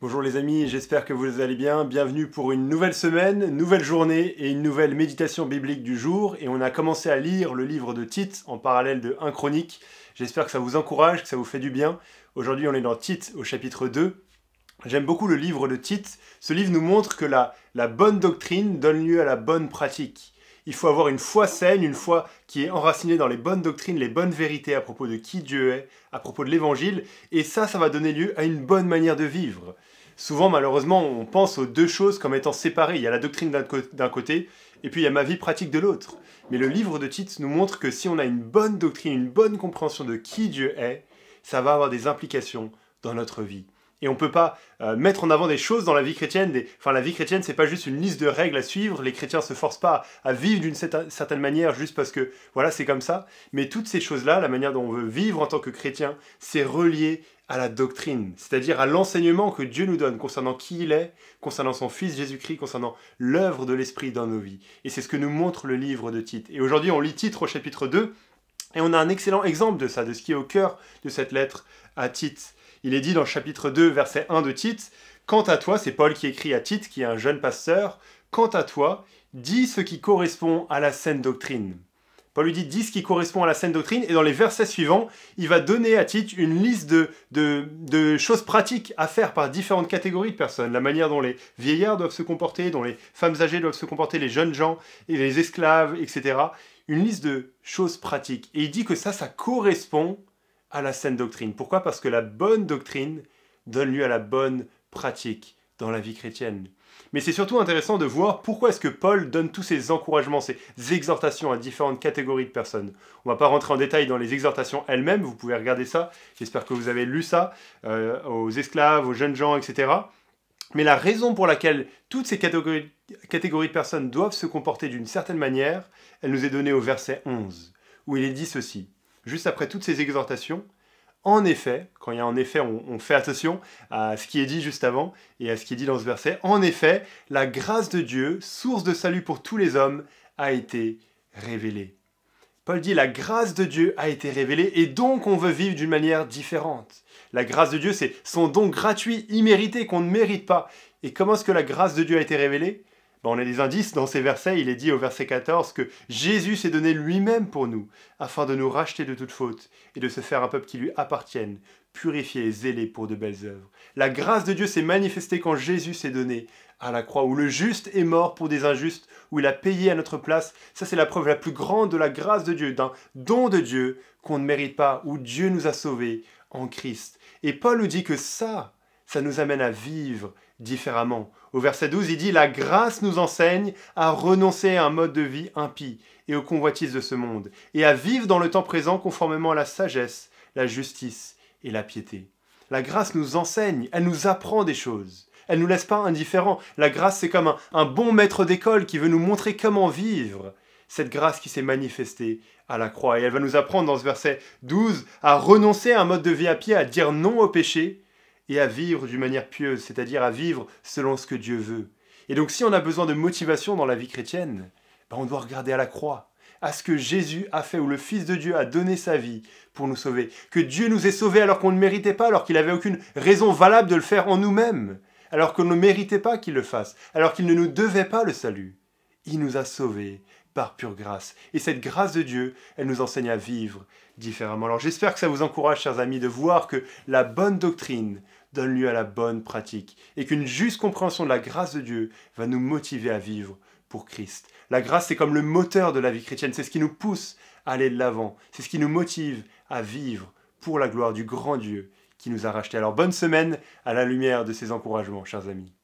Bonjour les amis, j'espère que vous allez bien. Bienvenue pour une nouvelle semaine, nouvelle journée et une nouvelle méditation biblique du jour. Et on a commencé à lire le livre de Tite en parallèle de 1 Chronique. J'espère que ça vous encourage, que ça vous fait du bien. Aujourd'hui on est dans Tite au chapitre 2. J'aime beaucoup le livre de Tite. Ce livre nous montre que la bonne doctrine donne lieu à la bonne pratique. Il faut avoir une foi saine, une foi qui est enracinée dans les bonnes doctrines, les bonnes vérités à propos de qui Dieu est, à propos de l'évangile, et ça va donner lieu à une bonne manière de vivre. Souvent, malheureusement, on pense aux deux choses comme étant séparées. Il y a la doctrine d'un côté, et puis il y a ma vie pratique de l'autre. Mais le livre de Tite nous montre que si on a une bonne doctrine, une bonne compréhension de qui Dieu est, ça va avoir des implications dans notre vie. Et on ne peut pas mettre en avant des choses dans la vie chrétienne. La vie chrétienne, c'est pas juste une liste de règles à suivre. Les chrétiens se forcent pas à vivre d'une certaine manière juste parce que, voilà, c'est comme ça. Mais toutes ces choses-là, la manière dont on veut vivre en tant que chrétien, c'est relié à la doctrine, c'est-à-dire à l'enseignement que Dieu nous donne concernant qui il est, concernant son Fils Jésus-Christ, concernant l'œuvre de l'Esprit dans nos vies. Et c'est ce que nous montre le livre de Tite. Et aujourd'hui, on lit Tite au chapitre 2, et on a un excellent exemple de ça, de ce qui est au cœur de cette lettre à Tite. Il est dit dans le chapitre 2, verset 1 de Tite, « Quant à toi », c'est Paul qui écrit à Tite, qui est un jeune pasteur, « Quant à toi, dis ce qui correspond à la saine doctrine. » Paul lui dit « Dis ce qui correspond à la saine doctrine », et dans les versets suivants, il va donner à Tite une liste de choses pratiques à faire par différentes catégories de personnes. La manière dont les vieillards doivent se comporter, dont les femmes âgées doivent se comporter, les jeunes gens, et les esclaves, etc. Une liste de choses pratiques. Et il dit que ça correspond à la saine doctrine. Pourquoi ? Parce que la bonne doctrine donne lieu à la bonne pratique dans la vie chrétienne. Mais c'est surtout intéressant de voir pourquoi est-ce que Paul donne tous ces encouragements, ces exhortations à différentes catégories de personnes. On ne va pas rentrer en détail dans les exhortations elles-mêmes, vous pouvez regarder ça, j'espère que vous avez lu ça, aux esclaves, aux jeunes gens, etc. Mais la raison pour laquelle toutes ces catégories de personnes doivent se comporter d'une certaine manière, elle nous est donnée au verset 11, où il est dit ceci. Juste après toutes ces exhortations, en effet, quand il y a en effet, on fait attention à ce qui est dit juste avant et à ce qui est dit dans ce verset. En effet, la grâce de Dieu, source de salut pour tous les hommes, a été révélée. Paul dit la grâce de Dieu a été révélée et donc on veut vivre d'une manière différente. La grâce de Dieu, c'est son don gratuit, immérité, qu'on ne mérite pas. Et comment est-ce que la grâce de Dieu a été révélée ? On a des indices dans ces versets, il est dit au verset 14 que Jésus s'est donné lui-même pour nous, afin de nous racheter de toute faute et de se faire un peuple qui lui appartienne, purifié et zélé pour de belles œuvres. La grâce de Dieu s'est manifestée quand Jésus s'est donné à la croix, où le juste est mort pour des injustes, où il a payé à notre place. Ça, c'est la preuve la plus grande de la grâce de Dieu, d'un don de Dieu qu'on ne mérite pas, où Dieu nous a sauvés en Christ. Et Paul nous dit que ça nous amène à vivre différemment. Au verset 12, il dit « La grâce nous enseigne à renoncer à un mode de vie impie et aux convoitises de ce monde, et à vivre dans le temps présent conformément à la sagesse, la justice et la piété. » La grâce nous enseigne, elle nous apprend des choses. Elle ne nous laisse pas indifférents. La grâce, c'est comme un bon maître d'école qui veut nous montrer comment vivre. Cette grâce qui s'est manifestée à la croix. Et elle va nous apprendre dans ce verset 12 à renoncer à un mode de vie à pied, à dire non au péché, et à vivre d'une manière pieuse, c'est-à-dire à vivre selon ce que Dieu veut. Et donc si on a besoin de motivation dans la vie chrétienne, on doit regarder à la croix, à ce que Jésus a fait, où le Fils de Dieu a donné sa vie pour nous sauver. Que Dieu nous ait sauvés alors qu'on ne méritait pas, alors qu'il n'avait aucune raison valable de le faire en nous-mêmes, alors qu'on ne méritait pas qu'il le fasse, alors qu'il ne nous devait pas le salut. Il nous a sauvés par pure grâce. Et cette grâce de Dieu, elle nous enseigne à vivre différemment. Alors j'espère que ça vous encourage, chers amis, de voir que la bonne doctrine donne lieu à la bonne pratique et qu'une juste compréhension de la grâce de Dieu va nous motiver à vivre pour Christ. La grâce, c'est comme le moteur de la vie chrétienne, c'est ce qui nous pousse à aller de l'avant, c'est ce qui nous motive à vivre pour la gloire du grand Dieu qui nous a rachetés. Alors bonne semaine à la lumière de ces encouragements, chers amis.